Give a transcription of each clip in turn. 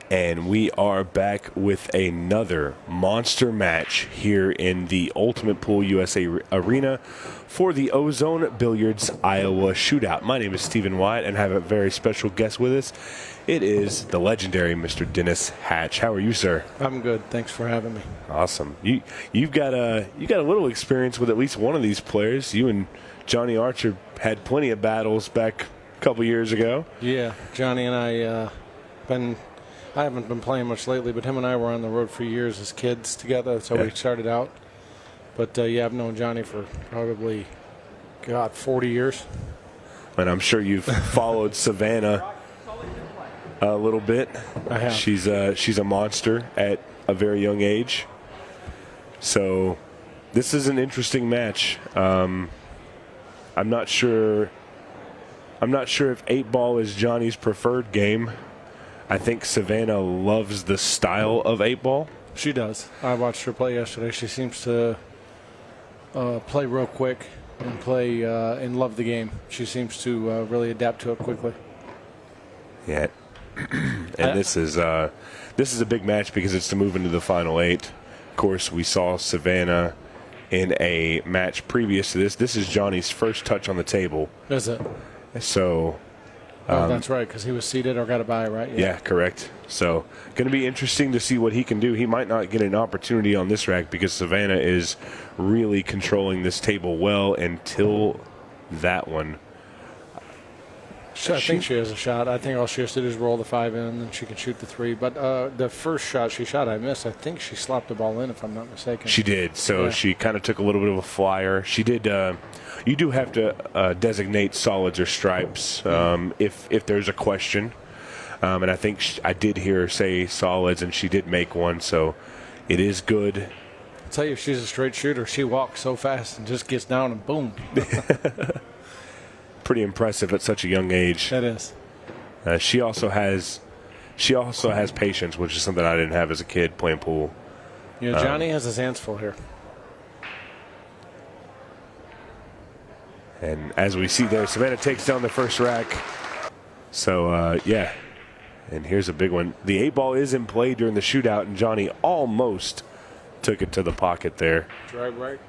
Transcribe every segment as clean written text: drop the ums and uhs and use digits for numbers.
And we are back with another monster match here in the Ultimate Pool USA Arena for the Ozone Billiards Iowa Shootout. My name is Stephen Wyatt, and I have a very special guest with us. It is the legendary Mr. Dennis Hatch. How are you, sir? I'm good. Thanks for having me. Awesome. You've got a little experience with at least one of these players. You and Johnny Archer had plenty of battles back a couple years ago. Yeah, Johnny and I I haven't been playing much lately, but him and I were on the road for years as kids together. That's how we started out. But, yeah, I've known Johnny for probably, 40 years. And I'm sure you've followed Savannah a little bit. I have. She's a monster at a very young age. So this is an interesting match. I'm not sure if 8-ball is Johnny's preferred game. I think Savannah loves the style of 8-ball. She does. I watched her play yesterday. She seems to play real quick and play and love the game. She seems to really adapt to it quickly. Yeah, and this is a big match because it's to move into the final 8. Of course, we saw Savannah in a match previous to this. This is Johnny's first touch on the table. Is it? So. That's right, because he was seated or got a bye, right? Yeah, correct. So, going to be interesting to see what he can do. He might not get an opportunity on this rack because Savannah is really controlling this table well until that one. I think she has a shot. I think all she has to do is roll the 5 in, and then she can shoot the 3. But the first shot she shot, I missed. I think she slopped the ball in, if I'm not mistaken. She did. So she kind of took a little bit of a flyer. She did. You do have to designate solids or stripes if there's a question. And I think I did hear her say solids, and she did make one. So it is good. I'll tell you, if she's a straight shooter, she walks so fast and just gets down and boom. Pretty impressive at such a young age. That is. She also has patience, which is something I didn't have as a kid playing pool. You know, Johnny has his hands full here. And as we see there, Savannah takes down the first rack. So, yeah. And here's a big one. The 8-ball is in play during the shootout, and Johnny almost took it to the pocket there. Drive right.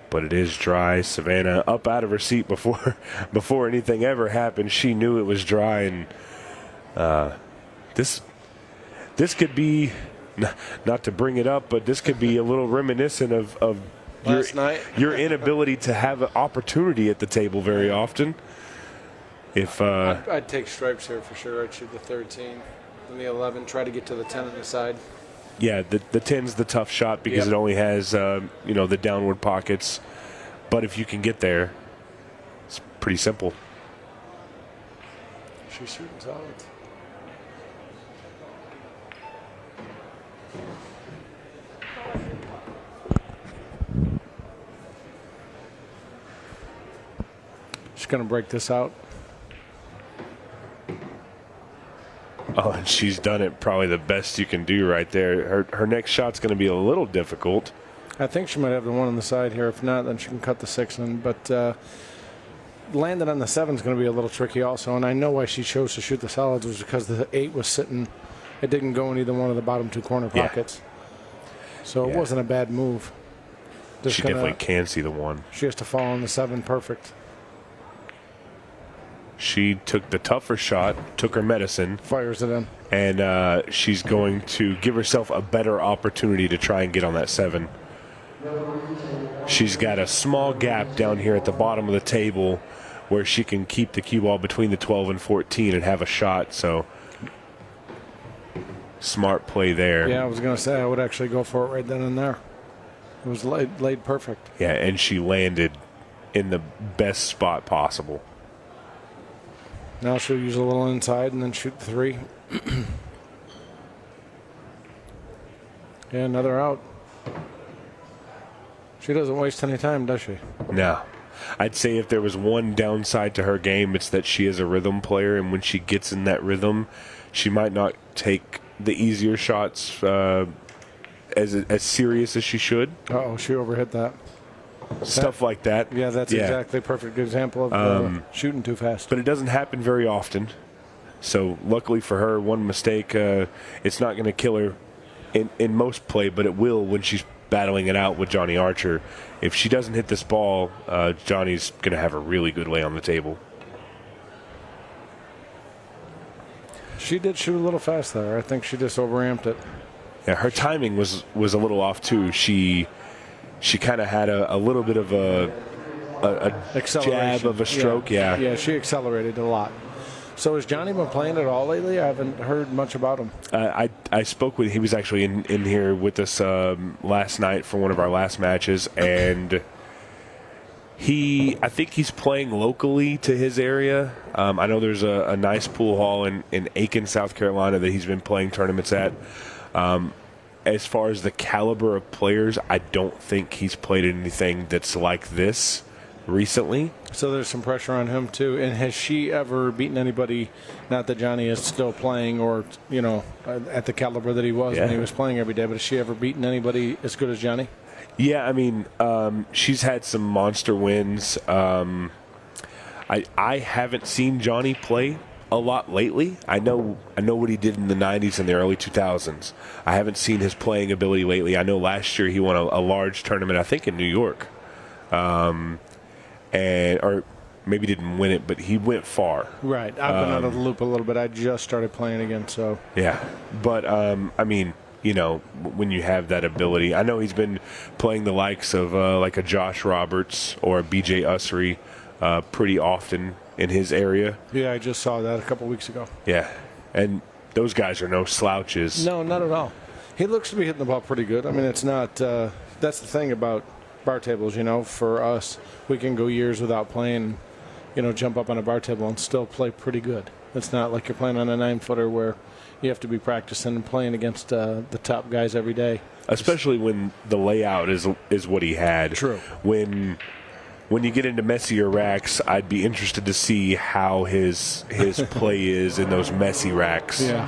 But it is dry. Savannah up out of her seat before anything ever happened. She knew it was dry, and this could be, not to bring it up, but this could be a little reminiscent of last night. Your inability to have an opportunity at the table very often. If I'd take stripes here for sure. I'd shoot the 13, then the 11, try to get to the 10 on the side. Yeah, the 10's the tough shot because it only has the downward pockets. But if you can get there, it's pretty simple. She's shooting solid. She's going to break this out. Oh, and she's done it probably the best you can do right there. Her next shot's going to be a little difficult. I think she might have the 1 on the side here. If not, then she can cut the 6 in. But landing on the 7 is going to be a little tricky also. And I know why she chose to shoot the solids was because the 8 was sitting. It didn't go in either one of the bottom 2 corner pockets. So it wasn't a bad move. She definitely can see the 1. She has to fall on the 7 perfect. She took the tougher shot, took her medicine. Fires it in. And she's going to give herself a better opportunity to try and get on that 7. She's got a small gap down here at the bottom of the table where she can keep the cue ball between the 12 and 14 and have a shot. So, smart play there. Yeah, I was going to say I would actually go for it right then and there. It was laid perfect. Yeah, and she landed in the best spot possible. Now she'll use a little inside and then shoot the 3. Yeah, another out. She doesn't waste any time, does she? No. I'd say if there was one downside to her game, it's that she is a rhythm player, and when she gets in that rhythm, she might not take the easier shots as serious as she should. Uh-oh, she overhit that. Stuff like that. Yeah, that's exactly a perfect example of shooting too fast. But it doesn't happen very often. So luckily for her, one mistake, it's not going to kill her in most play, but it will when she's battling it out with Johnny Archer. If she doesn't hit this ball, Johnny's going to have a really good lay on the table. She did shoot a little fast there. I think she just overamped it. Yeah, her timing was a little off too. She kind of had a little bit of a jab of a stroke. Yeah, she accelerated a lot. So has Johnny been playing at all lately? I haven't heard much about him. I spoke with. He was actually in here with us last night for one of our last matches, and I think he's playing locally to his area. I know there's a nice pool hall in Aiken, South Carolina that he's been playing tournaments at. As far as the caliber of players, I don't think he's played anything that's like this recently. So there's some pressure on him too. And has she ever beaten anybody, not that Johnny is still playing or, at the caliber that he was when he was playing every day, but has she ever beaten anybody as good as Johnny? Yeah, I mean, she's had some monster wins. I haven't seen Johnny play a lot lately. I know what he did in the 90s and the early 2000s. I haven't seen his playing ability lately. I know last year he won a large tournament, I think in New York. Or maybe didn't win it, but he went far. Right. I've been out of the loop a little bit. I just started playing again, so. Yeah. But, I mean, when you have that ability, I know he's been playing the likes of like a Josh Roberts or a BJ Ussery pretty often in his area. Yeah, I just saw that a couple weeks ago. Yeah. And those guys are no slouches. No, not at all. He looks to be hitting the ball pretty good. I mean, it's not that's the thing about bar tables, for us, we can go years without playing, jump up on a bar table and still play pretty good. It's not like you're playing on a 9-footer where you have to be practicing and playing against the top guys every day. Especially when the layout is what he had. True. When you get into messier racks, I'd be interested to see how his play is in those messy racks. Yeah.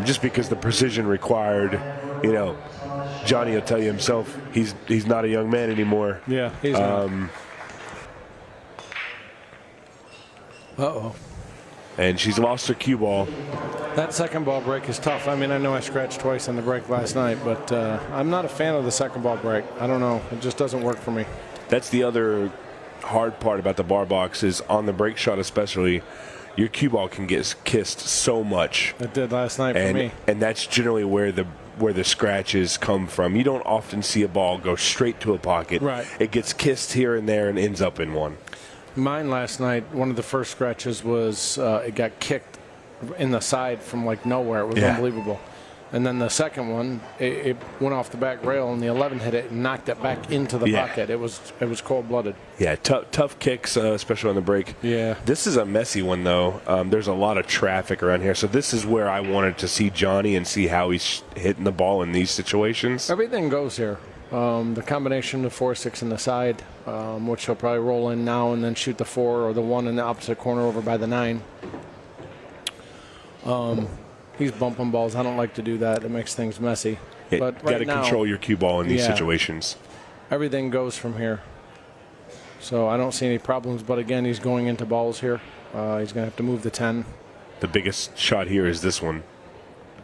Just because the precision required, Johnny will tell you himself he's not a young man anymore. Yeah, he's not. Uh-oh. And she's lost her cue ball. That second ball break is tough. I mean, I know I scratched twice on the break last night, but I'm not a fan of the second ball break. I don't know. It just doesn't work for me. That's the other hard part about the bar box is on the break shot especially, your cue ball can get kissed so much. It did last night for me. And that's generally where the scratches come from. You don't often see a ball go straight to a pocket. Right. It gets kissed here and there and ends up in one. Mine last night, one of the first scratches was it got kicked in the side from like nowhere. It was unbelievable. And then the second one, it went off the back rail, and the 11 hit it and knocked it back into the pocket. It was cold-blooded. Yeah, tough kicks, especially on the break. Yeah. This is a messy one, though. There's a lot of traffic around here. So this is where I wanted to see Johnny and see how he's hitting the ball in these situations. Everything goes here. The combination of 4-6 in the side, which he'll probably roll in now and then shoot the 4 or the 1 in the opposite corner over by the 9. He's bumping balls. I don't like to do that. It makes things messy. But got to control your cue ball in these situations. Everything goes from here. So I don't see any problems. But again, he's going into balls here. He's going to have to move the 10. The biggest shot here is this one.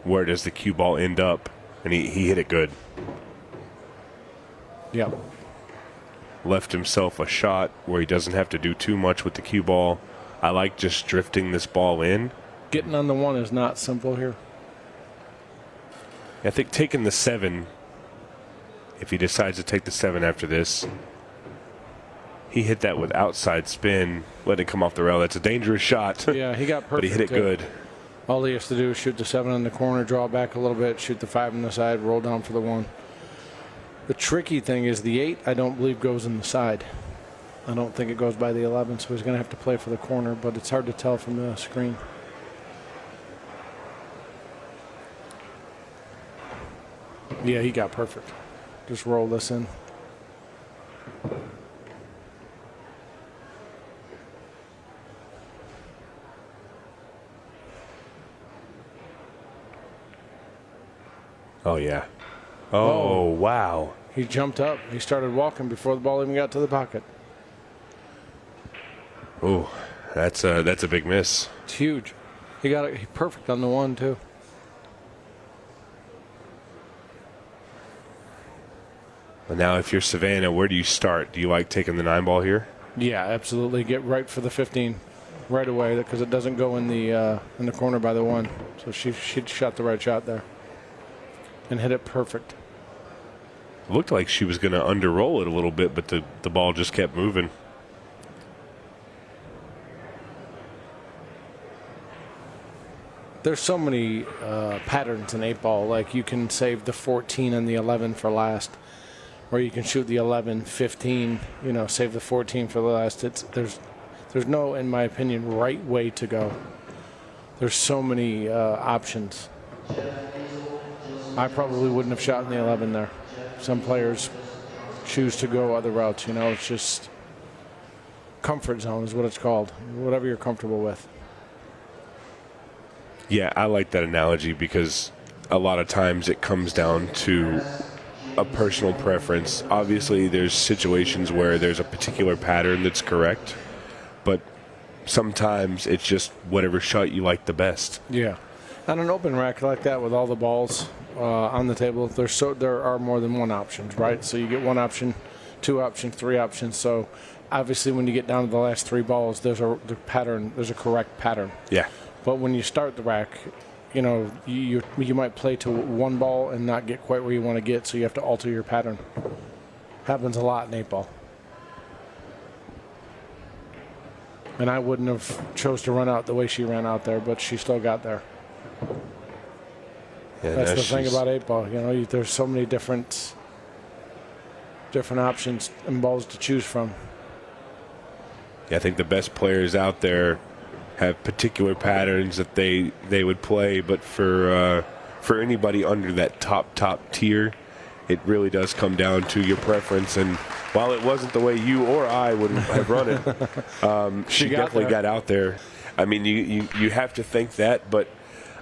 Where does the cue ball end up? And he hit it good. Yep. Left himself a shot where he doesn't have to do too much with the cue ball. I like just drifting this ball in. Getting on the 1 is not simple here. I think taking the 7, if he decides to take the 7 after this, he hit that with outside spin, let it come off the rail. That's a dangerous shot. Yeah, he got perfect. But he hit it good. All he has to do is shoot the 7 in the corner, draw back a little bit, shoot the 5 on the side, roll down for the 1. The tricky thing is the 8, I don't believe, goes in the side. I don't think it goes by the 11, so he's going to have to play for the corner, but it's hard to tell from the screen. Yeah, he got perfect. Just roll this in. Oh, yeah. Oh, wow. He jumped up. He started walking before the ball even got to the pocket. Oh, that's a big miss. It's huge. He got it perfect on the 1 too. But now, if you're Savannah, where do you start? Do you like taking the 9 ball here? Yeah, absolutely. Get right for the 15 right away because it doesn't go in the corner by the 1. So she shot the right shot there and hit it perfect. It looked like she was going to underroll it a little bit, but the ball just kept moving. There's so many patterns in 8-ball. Like you can save the 14 and the 11 for last, or you can shoot the 11, 15. Save the 14 for the last. There's no, in my opinion, right way to go. There's so many options. I probably wouldn't have shot in the 11 there. Some players choose to go other routes. It's just comfort zone is what it's called. Whatever you're comfortable with. Yeah, I like that analogy because a lot of times it comes down to a personal preference. Obviously, there's situations where there's a particular pattern that's correct, but sometimes it's just whatever shot you like the best. Yeah. On an open rack like that with all the balls on the table, there are more than one options, right? So you get 1 option, 2 options, 3 options. So obviously when you get down to the last 3 balls, there's a correct pattern. Yeah. But when you start the rack, you might play to 1 ball and not get quite where you want to get, so you have to alter your pattern. Happens a lot in 8-ball. And I wouldn't have chose to run out the way she ran out there, but she still got there. Yeah, that's the thing about 8-ball. There's so many different options and balls to choose from. Yeah, I think the best players out there have particular patterns that they would play, but for anybody under that top tier, it really does come down to your preference. And while it wasn't the way you or I would have run it, she definitely got out there. I mean, you have to think that, but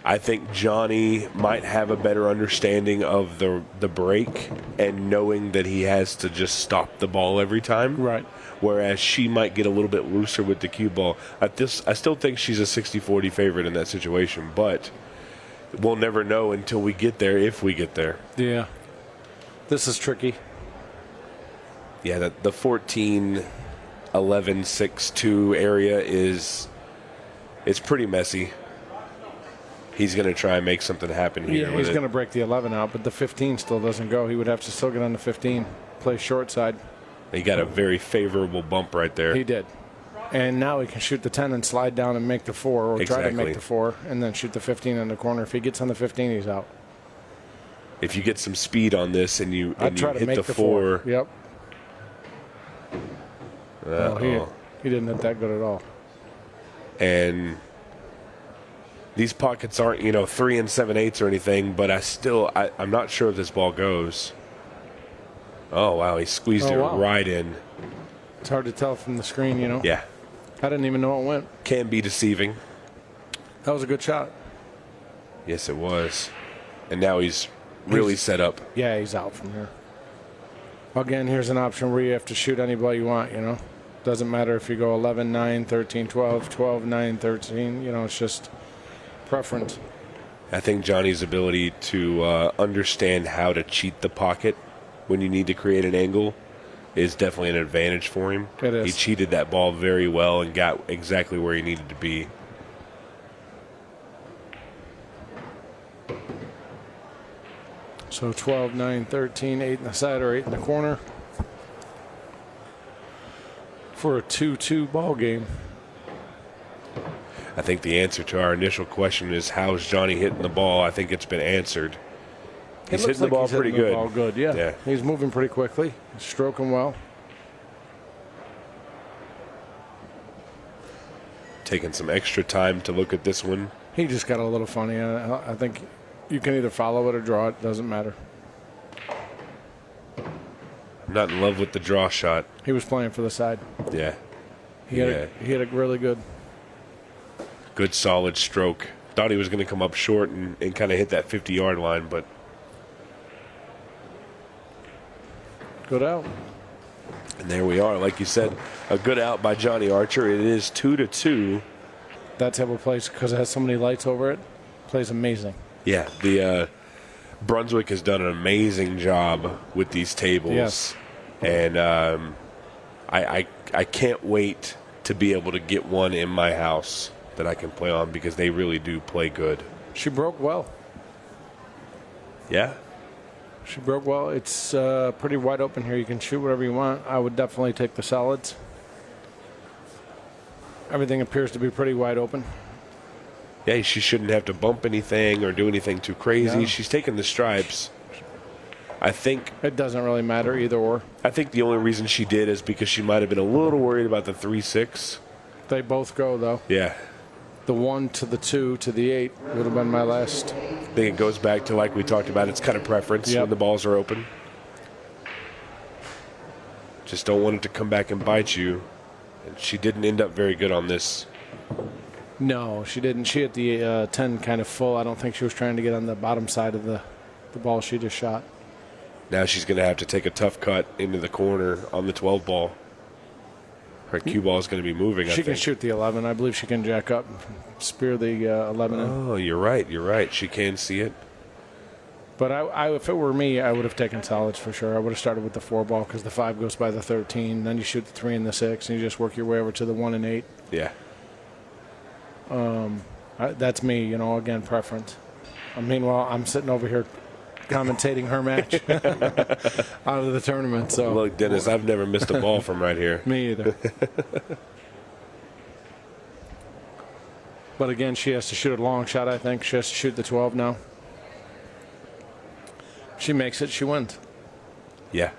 I think Johnny might have a better understanding of the break and knowing that he has to just stop the ball every time. Right. Whereas she might get a little bit looser with the cue ball. I still think she's a 60-40 favorite in that situation, but we'll never know until we get there, if we get there. Yeah. This is tricky. Yeah, the 14, 11, 6, 2 area it's pretty messy. He's going to try and make something happen here. Yeah, he's going to break the 11 out, but the 15 still doesn't go. He would have to still get on the 15, play short side. He got a very favorable bump right there. He did. And now he can shoot the 10 and slide down and make the 4, or try to make the 4, and then shoot the 15 in the corner. If he gets on the 15, he's out. If you get some speed on this and you hit the 4. Yep. He didn't hit that good at all. And these pockets aren't, 3 7/8 or anything, but I'm not sure if this ball goes. Oh, wow, he squeezed it right in. It's hard to tell from the screen, Yeah. I didn't even know it went. Can be deceiving. That was a good shot. Yes, it was. And now he's really set up. Yeah, he's out from here. Again, here's an option where you have to shoot any ball you want, Doesn't matter if you go 11, 9, 13, 12, 12, 9, 13. It's just preference. I think Johnny's ability to understand how to cheat the pocket when you need to create an angle is definitely an advantage for him. It is. He cheated that ball very well and got exactly where he needed to be. So 12, 9, 13, 8 in the side or 8 in the corner for a 2-2 ball game. I think the answer to our initial question is how's Johnny hitting the ball? I think it's been answered. He's hitting the ball pretty good. Ball good, yeah. He's moving pretty quickly. He's stroking well. Taking some extra time to look at this one. He just got a little funny. I think you can either follow it or draw it. Doesn't matter. I'm not in love with the draw shot. He was playing for the side. Yeah. He hit it really good. Good solid stroke. Thought he was going to come up short and kind of hit that 50-yard line, but good out. And there we are. Like you said, a good out by Johnny Archer. It is 2-2. that table plays, because it has so many lights over it, plays amazing. Yeah, the Brunswick has done an amazing job with these tables. Yes. And I can't wait to be able to get one in my house that I can play on, because they really do play good. She broke well. Yeah? She broke well. It's pretty wide open here. You can shoot whatever you want. I would definitely take the solids. Everything appears to be pretty wide open. Yeah, she shouldn't have to bump anything or do anything too crazy. No. She's taking the stripes. I think It doesn't really matter either or. I think the only reason she did is because she might have been a little worried about the 3-6. They both go, though. Yeah. The 1 to the 2 to the 8 would have been my last. I think it goes back to, like we talked about, it's kind of preference Yep. when the balls are open. Just don't want it to come back and bite you. And she didn't end up very good on this. No, she didn't. She hit the 10 kind of full. I don't think she was trying to get on the bottom side of the ball she just shot. Now she's going to have to take a tough cut into the corner on the 12 ball. Her cue ball is going to be moving, I She think. can shoot the 11. I believe she can jack up, spear the 11 in. Oh, you're right. You're right. She can see it. But if it were me, I would have taken solids for sure. I would have started with the 4 ball, because the 5 goes by the 13. Then you shoot the 3 and the 6, and you just work your way over to the 1 and 8. Yeah. That's me, again, preference. Meanwhile, I'm sitting over here commentating her match out of the tournament. So Look, Dennis, I've never missed a ball from right here. Me either. But again, she has to shoot a long shot, I think. She has to shoot the 12 now. She makes it, she wins. Yeah.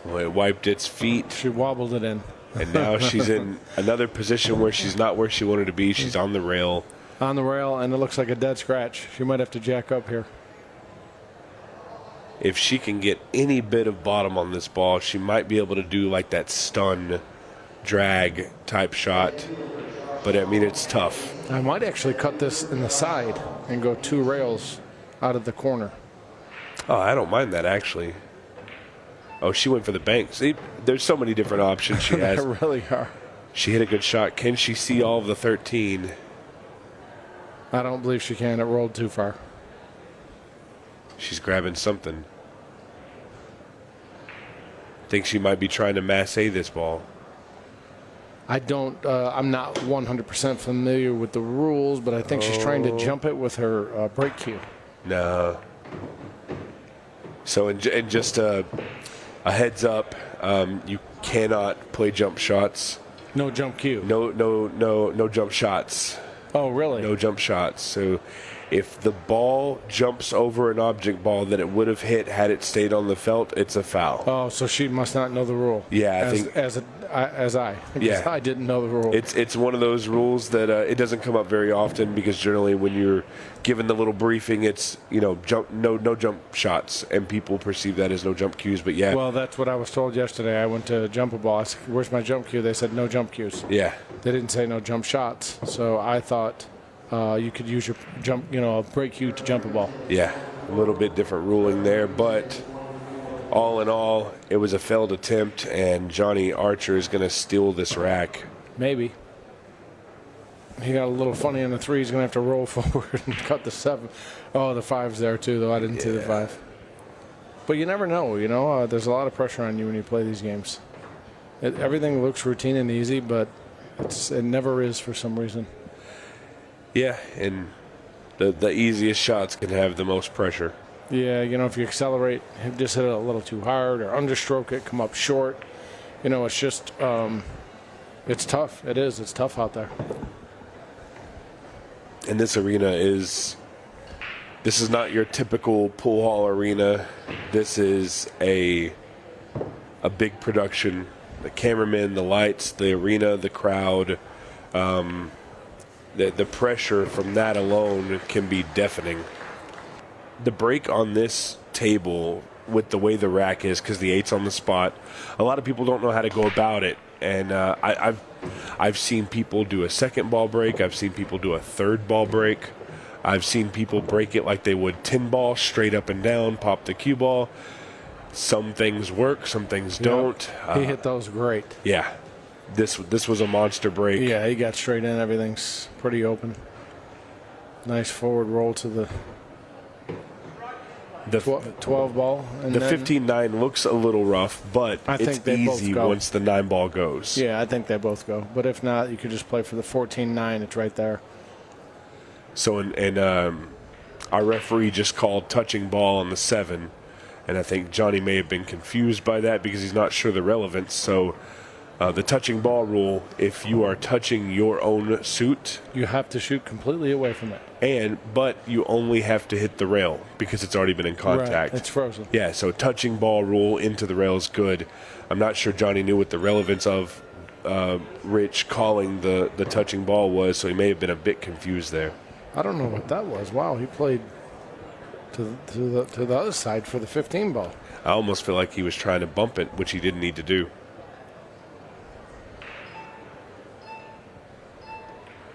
Well, it wiped its feet, She wobbled it in. and now she's in another position where she's not where she wanted to be. She's on the rail. On the rail, and it looks like a dead scratch. She might have to jack up here. If she can get any bit of bottom on this ball, she might be able to do like that stun drag type shot. But, I mean, it's tough. I might actually cut this in the side and go 2 rails out of the corner. Oh, I don't mind that, actually. Oh, she went for the bank. See, there's so many different options she has. There really are. She hit a good shot. Can she see all of the 13? I don't believe she can. It rolled too far. She's grabbing something. Think she might be trying to masse this ball. I'm not 100% familiar with the rules, but I think she's trying to jump it with her break cue. No. So, and just a heads up, you cannot play jump shots. No jump cue. No jump shots. Oh, really? No jump shots. So if the ball jumps over an object ball that it would have hit had it stayed on the felt, it's a foul. Oh, so she must not know the rule. Yeah, I think as I. Because Yeah. I didn't know the rule. it's one of those rules that it doesn't come up very often, because generally when you're given the little briefing, it's no jump shots, and people perceive that as no jump cues. But yeah, Well, that's what I was told yesterday. I went to jump a ball. I said, "Where's my jump cue?" They said no jump cues. yeah, They didn't say no jump shots. So I thought you could use your jump, a break cue to jump a ball. yeah, a little bit different ruling there, but all in all, it was a failed attempt, and Johnny Archer is going to steal this rack. Maybe. He got a little funny on the 3. He's going to have to roll forward and cut the 7. Oh, the 5's there too, though. I didn't see the 5. But you never know, there's a lot of pressure on you when you play these games. Everything looks routine and easy, but it never is for some reason. Yeah, and the easiest shots can have the most pressure. Yeah, if you accelerate, just hit it a little too hard or understroke it, come up short. It's just, it's tough. It is. It's tough out there. And this arena this is not your typical pool hall arena. This is a big production. The cameramen, the lights, the arena, the crowd, the pressure from that alone can be deafening. The break on this table, with the way the rack is, because the 8's on the spot, a lot of people don't know how to go about it. And I've seen people do a second ball break. I've seen people do a third ball break. I've seen people break it like they would 10 ball, straight up and down, pop the cue ball. Some things work, some things don't. He hit those great. Yeah. This was a monster break. Yeah, he got straight in. Everything's pretty open. Nice forward roll to the 12 ball. And the 15-9 looks a little rough, but it's easy once the 9 ball goes. Yeah, I think they both go. But if not, you could just play for the 14-9. It's right there. So, our referee just called touching ball on the 7, and I think Johnny may have been confused by that because he's not sure the relevance. So, the touching ball rule, if you are touching your own suit, you have to shoot completely away from it. But you only have to hit the rail because it's already been in contact. Right, it's frozen. Yeah, so touching ball rule into the rail is good. I'm not sure Johnny knew what the relevance of Rich calling the touching ball was, so he may have been a bit confused there. I don't know what that was. Wow, he played to the other side for the 15 ball. I almost feel like he was trying to bump it, which he didn't need to do.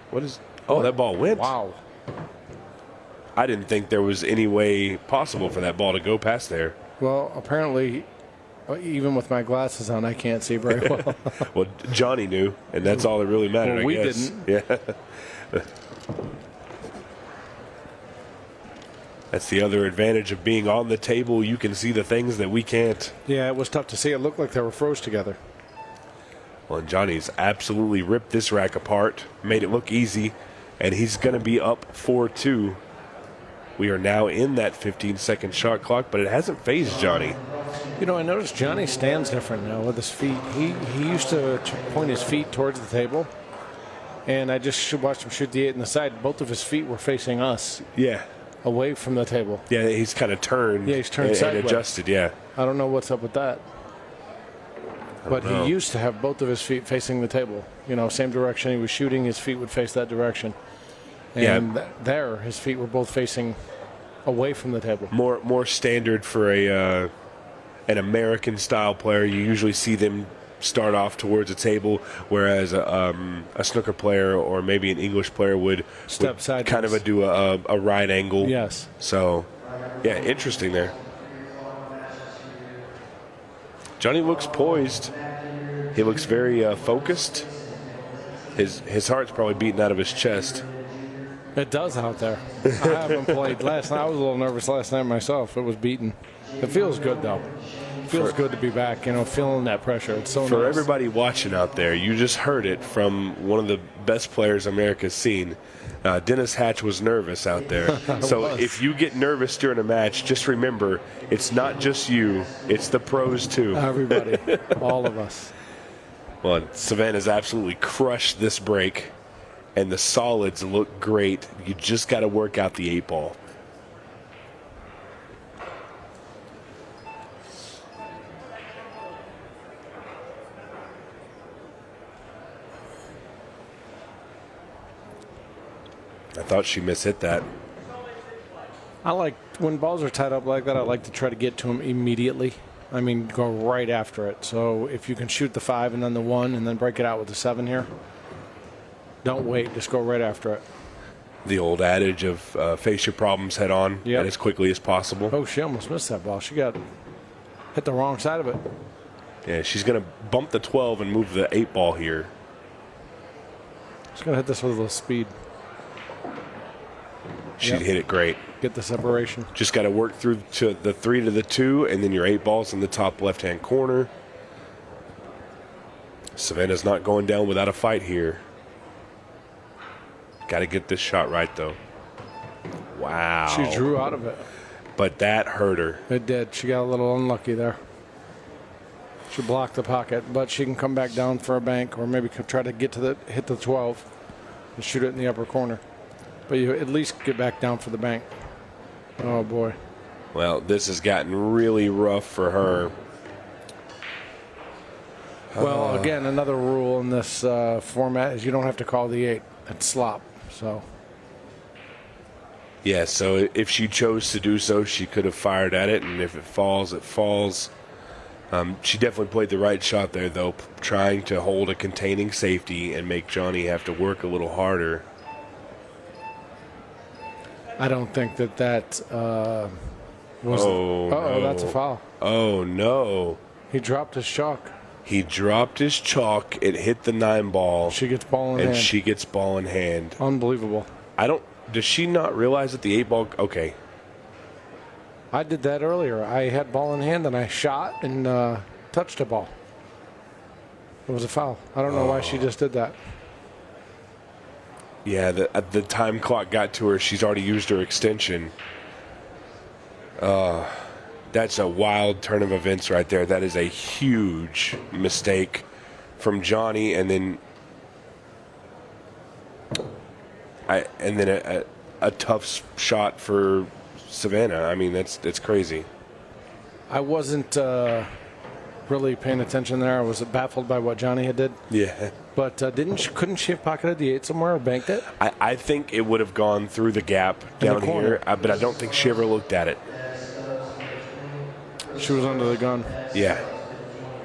What is... Oh, that ball went. Wow. I didn't think there was any way possible for that ball to go past there. Well, apparently, even with my glasses on, I can't see very well. Well, Johnny knew, and that's all that really mattered, well, we I guess. Didn't. Yeah. That's the other advantage of being on the table. You can see the things that we can't. Yeah, it was tough to see. It looked like they were froze together. Well, and Johnny's absolutely ripped this rack apart, made it look easy, and he's going to be up 4-2. We are now in that 15-second shot clock, but it hasn't phased Johnny. You know, I noticed Johnny stands different now with his feet. He used to point his feet towards the table, and I just watched him shoot the 8 in the side. Both of his feet were facing us. Yeah. Away from the table. Yeah, he's kind of turned. Yeah, he's turned sideways. And adjusted, yeah. I don't know what's up with that. But he used to have both of his feet facing the table. You know, same direction he was shooting, his feet would face that direction. And there, his feet were both facing away from the table. More standard for an American-style player. You usually see them start off towards the table, whereas a snooker player or maybe an English player would step sideways. Kind of do a right angle. Yes. So, yeah, interesting there. Johnny looks poised. He looks very focused. His heart's probably beating out of his chest. It does out there. I haven't played last night. I was a little nervous last night myself. It was beaten. It feels good, though. It feels good to be back, you know, feeling that pressure. It's so nice. For everybody watching out there, you just heard it from one of the best players America's seen. Dennis Hatch was nervous out there. So if you get nervous during a match, just remember, it's not just you. It's the pros, too. Everybody. All of us. Well, Savannah's absolutely crushed this break, and the solids look great. You just got to work out the 8 ball. I thought she mishit that. I like, when balls are tied up like that, I like to try to get to them immediately. I mean, go right after it. So if you can shoot the 5 and then the 1 and then break it out with the 7 here, don't wait. Just go right after it. The old adage of face your problems head on and as quickly as possible. Oh, she almost missed that ball. She got hit the wrong side of it. Yeah, she's going to bump the 12 and move the 8 ball here. She's going to hit this with a little speed. She'd hit it great. Get the separation. Just got to work through to the 3 to the 2, and then your 8 ball's in the top left-hand corner. Savannah's not going down without a fight here. Got to get this shot right, though. Wow. She drew out of it. But that hurt her. It did. She got a little unlucky there. She blocked the pocket, but she can come back down for a bank or maybe try to get to hit the 12 and shoot it in the upper corner. But you at least get back down for the bank. Oh, boy. Well, this has gotten really rough for her. Well, again, another rule in this format is you don't have to call the 8. It's slop. So. Yeah, so if she chose to do so, she could have fired at it, and if it falls, it falls. She definitely played the right shot there, though, trying to hold a containing safety and make Johnny have to work a little harder. I don't think that Oh, no. That's a foul. Oh, no. He dropped his chalk. He dropped his chalk. It hit the 9 ball. She gets ball in hand. And she gets ball in hand. Unbelievable. Does she not realize that the 8 ball? Okay. I did that earlier. I had ball in hand and I shot and touched the ball. It was a foul. I don't know why she just did that. Yeah, the time clock got to her. She's already used her extension. That's a wild turn of events right there. That is a huge mistake from Johnny, and then a tough shot for Savannah. I mean, that's crazy. I wasn't really paying attention there. I was baffled by what Johnny had did. Yeah. But couldn't she have pocketed the 8 somewhere or banked it? I think it would have gone through the gap down here, but I don't think she ever looked at it. She was under the gun. Yeah.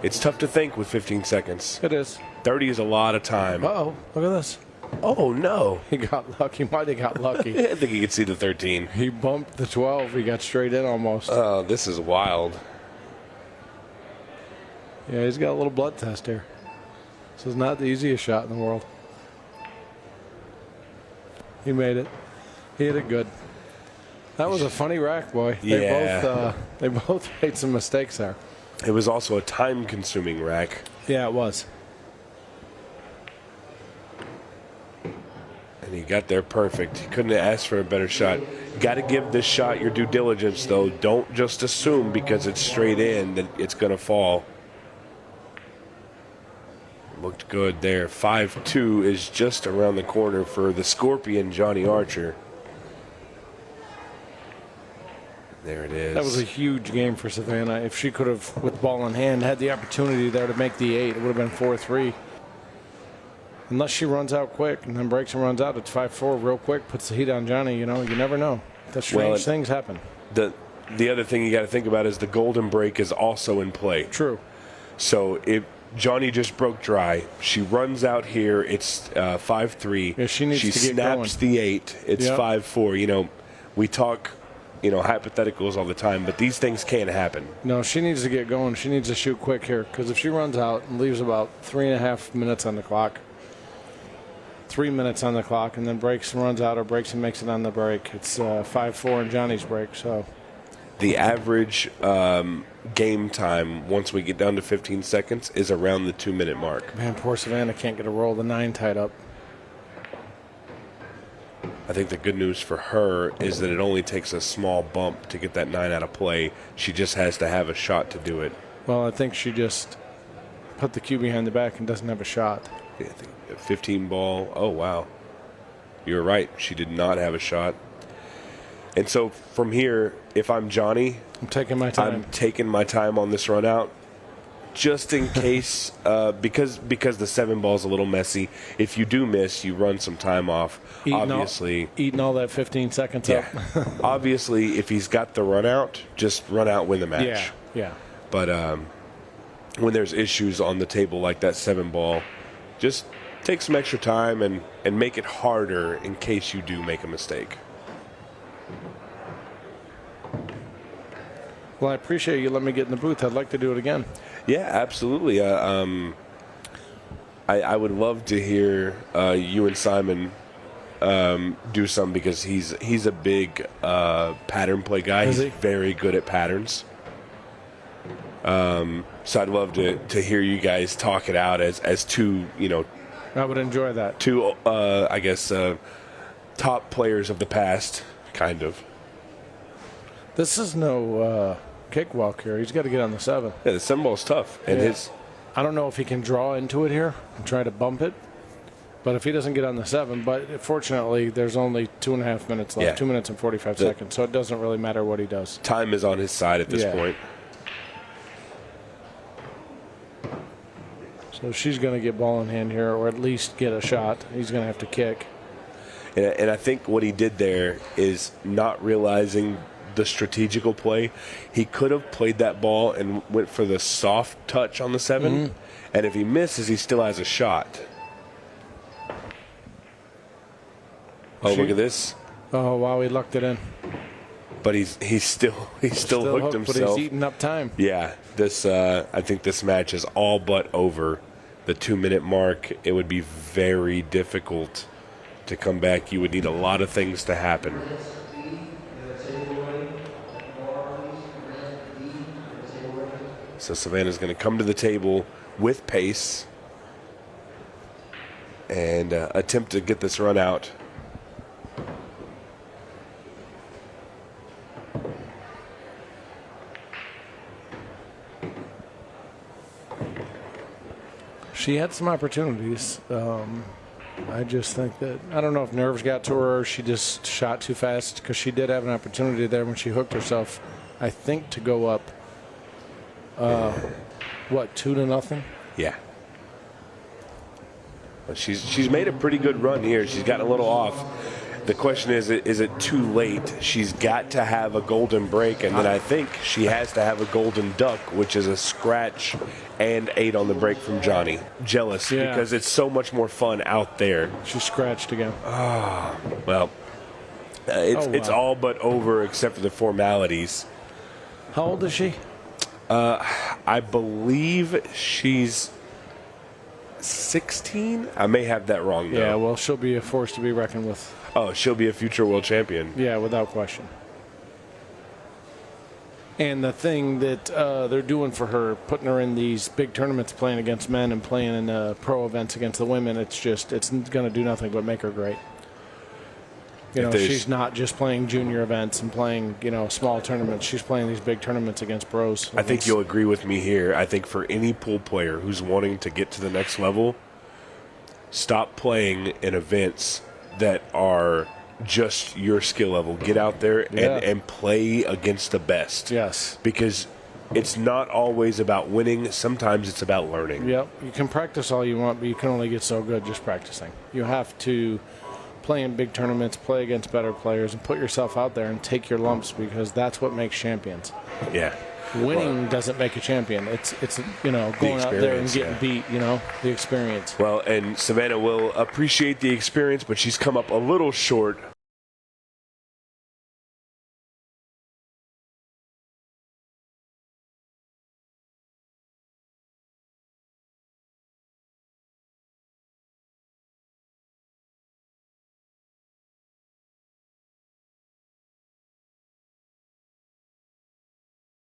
It's tough to think with 15 seconds. It is. 30 is a lot of time. Uh-oh. Look at this. Oh, no. He got lucky. Might have got lucky. I think he could see the 13. He bumped the 12. He got straight in almost. Oh, this is wild. Yeah, he's got a little blood test here. This is not the easiest shot in the world. He made it. He hit it good. That was a funny rack, boy. Yeah. They both made some mistakes there. It was also a time-consuming rack. Yeah, it was. And he got there perfect. He couldn't have asked for a better shot. Got to give this shot your due diligence, though. Don't just assume because it's straight in that it's going to fall. Looked good there. 5-2 is just around the corner for the Scorpion, Johnny Archer. There it is. That was a huge game for Savannah. If she could have, with ball in hand, had the opportunity there to make the 8, it would have been 4-3. Unless she runs out quick and then breaks and runs out, it's 5-4 real quick, puts the heat on Johnny. You never know. The strange things happen. The other thing you got to think about is the golden break is also in play. True. So if Johnny just broke dry, she runs out here, it's 5-3. Yeah, she needs to get going. She snaps the 8, it's 5-4. We talk hypotheticals all the time, but these things can't happen. No, she needs to get going. She needs to shoot quick here, because if she runs out and leaves about 3.5 minutes on the clock, 3 minutes on the clock, and then breaks and runs out or breaks and makes it on the break, it's 5-4 in Johnny's break. So the average game time once we get down to 15 seconds is around the 2-minute mark. Man, poor Savannah can't get a roll. The 9 tied up. I think the good news for her is that it only takes a small bump to get that 9 out of play. She just has to have a shot to do it. Well, I think she just put the cue behind the back and doesn't have a shot. I think a 15 ball. Oh, wow. You're right. She did not have a shot. And so from here, if I'm Johnny, I'm taking my time. I'm taking my time on this run out. Just in case, because the 7 ball's a little messy. If you do miss, you run some time off. Eating all that 15 seconds up. Obviously, if he's got the run out, just run out, win the match. Yeah. But when there's issues on the table like that 7 ball, just take some extra time and make it harder in case you do make a mistake. Well, I appreciate you letting me get in the booth. I'd like to do it again. Yeah, absolutely. I would love to hear you and Simon do some, because he's a big pattern play guy. He's very good at patterns. So I'd love to hear you guys talk it out as two, I would enjoy that. Two, I guess, top players of the past, kind of. This is no cakewalk here. He's got to get on the 7. Yeah, the 7 ball's tough. And I don't know if he can draw into it here and try to bump it. But if he doesn't get on the 7, but fortunately there's only 2.5 minutes left, 2 minutes and 45 seconds, so it doesn't really matter what he does. Time is on his side at this point. So she's going to get ball in hand here, or at least get a shot. He's going to have to kick. And I think what he did there is not realizing the strategical play. He could have played that ball and went for the soft touch on the 7, and if he misses, he still has a shot. Oh, look at this. Oh, wow, he lucked it in. but he's still hooked himself. But he's eating up time. Yeah, I think this match is all but over. The 2-minute mark, it would be very difficult to come back. You would need a lot of things to happen. So Savannah's going to come to the table with pace and attempt to get this run out. She had some opportunities. I just think that, I don't know if nerves got to her or she just shot too fast, because she did have an opportunity there when she hooked herself, I think, to go up, 2-0? Yeah. But she's made a pretty good run here. She's gotten a little off. The question is it too late? She's got to have a golden break, and then I think she has to have a golden duck, which is a scratch and 8 on the break from Johnny. Jealous, because it's so much more fun out there. She scratched again. Well, it's all but over except for the formalities. How old is she? I believe she's 16. I may have that wrong, though. Yeah, well, she'll be a force to be reckoned with. Oh, she'll be a future world champion. Yeah, without question. And the thing that they're doing for her, putting her in these big tournaments, playing against men and playing in pro events against the women, it's going to do nothing but make her great. She's not just playing junior events and playing, small tournaments. She's playing these big tournaments against pros. I think you'll agree with me here. I think for any pool player who's wanting to get to the next level, stop playing in events that are just your skill level. Get out there and play against the best. Yes. Because it's not always about winning. Sometimes it's about learning. Yep. You can practice all you want, but you can only get so good just practicing. You have to play in big tournaments, play against better players, and put yourself out there and take your lumps, because that's what makes champions. Yeah. Winning doesn't make a champion. It's going out there and getting beat, the experience. Well, and Savannah will appreciate the experience, but she's come up a little short